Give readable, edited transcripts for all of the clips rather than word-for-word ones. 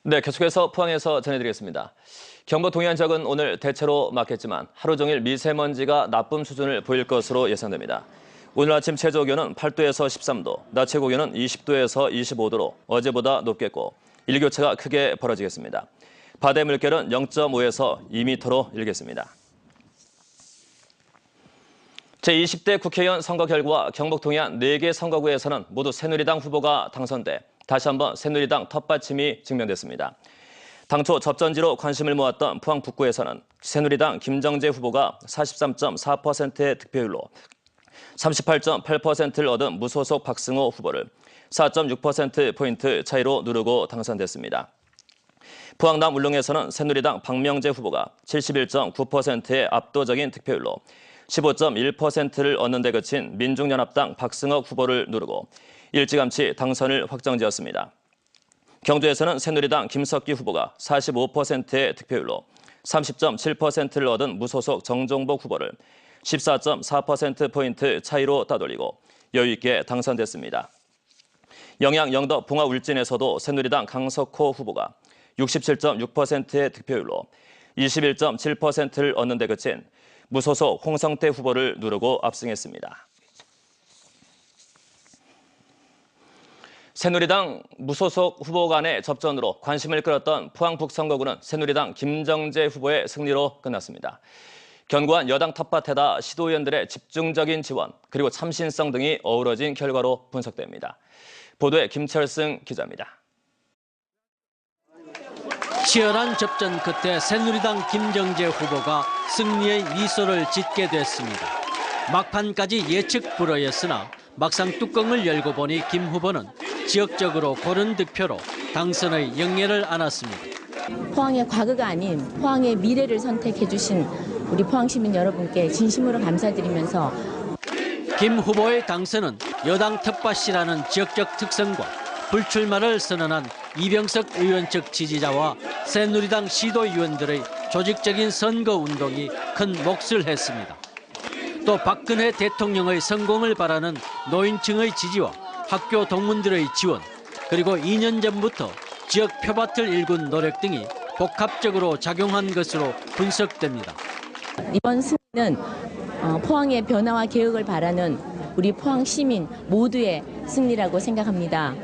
네, 계속해서 포항에서 전해드리겠습니다. 경북 동해안 지역은 오늘 대체로 맑겠지만 하루 종일 미세먼지가 나쁨 수준을 보일 것으로 예상됩니다. 오늘 아침 최저 기온은 8도에서 13도, 낮 최고 기온은 20도에서 25도로 어제보다 높겠고 일교차가 크게 벌어지겠습니다. 바다의 물결은 0.5에서 2m로 일겠습니다. 제20대 국회의원 선거 결과 경북 동해안 4개 선거구에서는 모두 새누리당 후보가 당선돼 다시 한번 새누리당 텃받침이 증명됐습니다. 당초 접전지로 관심을 모았던 포항 북구에서는 새누리당 김정재 후보가 43.4%의 득표율로 38.8%를 얻은 무소속 박승호 후보를 4.6%포인트 차이로 누르고 당선됐습니다. 포항남 울릉에서는 새누리당 박명재 후보가 71.9%의 압도적인 득표율로 15.1%를 얻는 데 그친 민중연합당 박승혁 후보를 누르고 일찌감치 당선을 확정지었습니다. 경주에서는 새누리당 김석기 후보가 45%의 득표율로 30.7%를 얻은 무소속 정종복 후보를 14.4%포인트 차이로 따돌리고 여유있게 당선됐습니다. 영양 영덕 봉화 울진에서도 새누리당 강석호 후보가 67.6%의 득표율로 21.7%를 얻는 데 그친 무소속 홍성태 후보를 누르고 압승했습니다. 새누리당 무소속 후보 간의 접전으로 관심을 끌었던 포항 북선거구는 새누리당 김정재 후보의 승리로 끝났습니다. 견고한 여당 텃밭에다 시도의원들의 집중적인 지원 그리고 참신성 등이 어우러진 결과로 분석됩니다. 보도에 김철승 기자입니다. 치열한 접전 끝에 새누리당 김정재 후보가 승리의 미소를 짓게 됐습니다. 막판까지 예측 불허였으나 막상 뚜껑을 열고 보니 김 후보는 지역적으로 고른 득표로 당선의 영예를 안았습니다. 포항의 과거가 아닌 포항의 미래를 선택해 주신 우리 포항 시민 여러분께 진심으로 감사드리면서 김 후보의 당선은 여당 텃밭이라는 지역적 특성과 불출마를 선언한 이병석 의원 측 지지자와 새누리당 시도의원들의 조직적인 선거운동이 큰 몫을 했습니다. 또 박근혜 대통령의 성공을 바라는 노인층의 지지와 학교 동문들의 지원, 그리고 2년 전부터 지역 표밭을 일군 노력 등이 복합적으로 작용한 것으로 분석됩니다. 이번 승리는 포항의 변화와 개혁을 바라는 우리 포항 시민 모두의 승리라고 생각합니다.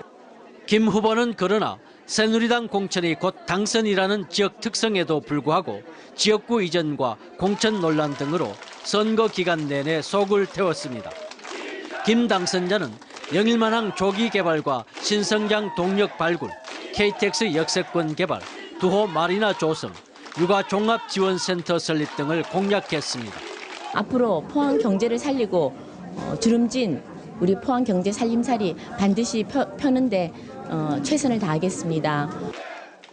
김 후보는 그러나 새누리당 공천이 곧 당선이라는 지역 특성에도 불구하고 지역구 이전과 공천 논란 등으로 선거 기간 내내 속을 태웠습니다. 김 당선자는 영일만항 조기 개발과 신성장 동력 발굴, KTX 역세권 개발, 두호 마리나 조성, 육아 종합지원센터 설립 등을 공약했습니다. 앞으로 포항 경제를 살리고 주름진 우리 포항 경제 살림살이 반드시 펴는데 최선을 다하겠습니다.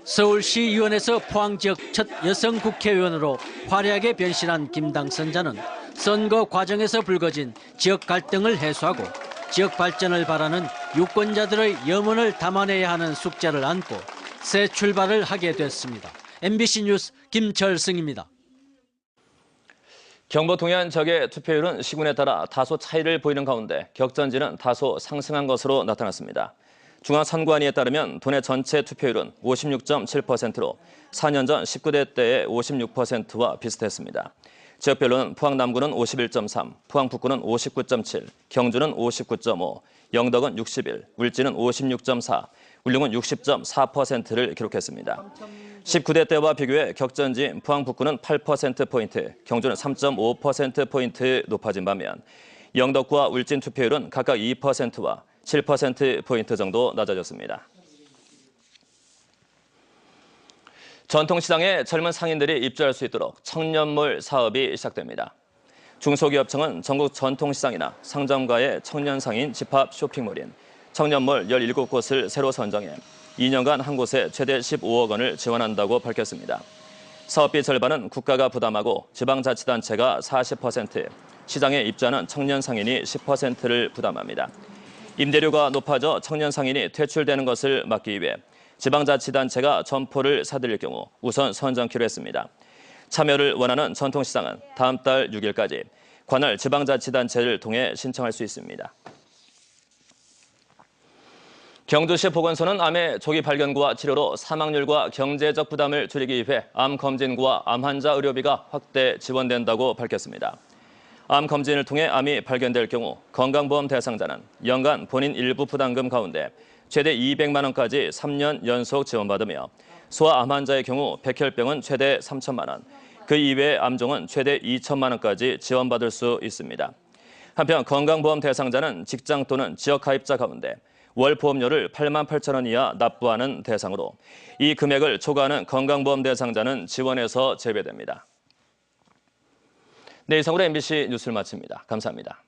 서울시의원에서 포항 지역 첫 여성 국회의원으로 화려하게 변신한 김 당선자는 선거 과정에서 불거진 지역 갈등을 해소하고 지역 발전을 바라는 유권자들의 염원을 담아내야 하는 숙제를 안고 새 출발을 하게 됐습니다. MBC 뉴스 김철승입니다. 경북 동해안 지역의 투표율은 시군에 따라 다소 차이를 보이는 가운데 격전지는 다소 상승한 것으로 나타났습니다. 중앙선관위에 따르면 도내 전체 투표율은 56.7%로 4년 전 19대 때의 56%와 비슷했습니다. 지역별로는 포항 남구는 51.3, 포항 북구는 59.7, 경주는 59.5, 영덕은 61, 울진은 56.4, 울릉은 60.4%를 기록했습니다. 19대 때와 비교해 격전지인 포항 북구는 8%포인트, 경주는 3.5%포인트 높아진 반면 영덕구와 울진 투표율은 각각 2%와 7%포인트 정도 낮아졌습니다. 전통시장에 젊은 상인들이 입주할 수 있도록 청년몰 사업이 시작됩니다. 중소기업청은 전국 전통시장이나 상점가의 청년상인 집합 쇼핑몰인 청년몰 17곳을 새로 선정해 2년간 한 곳에 최대 15억 원을 지원한다고 밝혔습니다. 사업비 절반은 국가가 부담하고 지방자치단체가 40%, 시장에 입주하는 청년상인이 10%를 부담합니다. 임대료가 높아져 청년상인이 퇴출되는 것을 막기 위해 지방자치단체가 점포를 사들일 경우 우선 선정키로 했습니다. 참여를 원하는 전통시장은 다음 달 6일까지 관할 지방자치단체를 통해 신청할 수 있습니다. 경주시 보건소는 암의 조기 발견과 치료로 사망률과 경제적 부담을 줄이기 위해 암 검진과 암 환자 의료비가 확대 지원된다고 밝혔습니다. 암 검진을 통해 암이 발견될 경우 건강보험 대상자는 연간 본인 일부 부담금 가운데 최대 200만 원까지 3년 연속 지원받으며 소아 암 환자의 경우 백혈병은 최대 3천만 원, 그 이외의 암종은 최대 2천만 원까지 지원받을 수 있습니다. 한편 건강보험 대상자는 직장 또는 지역 가입자 가운데 월 보험료를 8만 8천 원 이하 납부하는 대상으로 이 금액을 초과하는 건강보험 대상자는 지원에서 제외됩니다. 네, 이상으로 MBC 뉴스를 마칩니다. 감사합니다.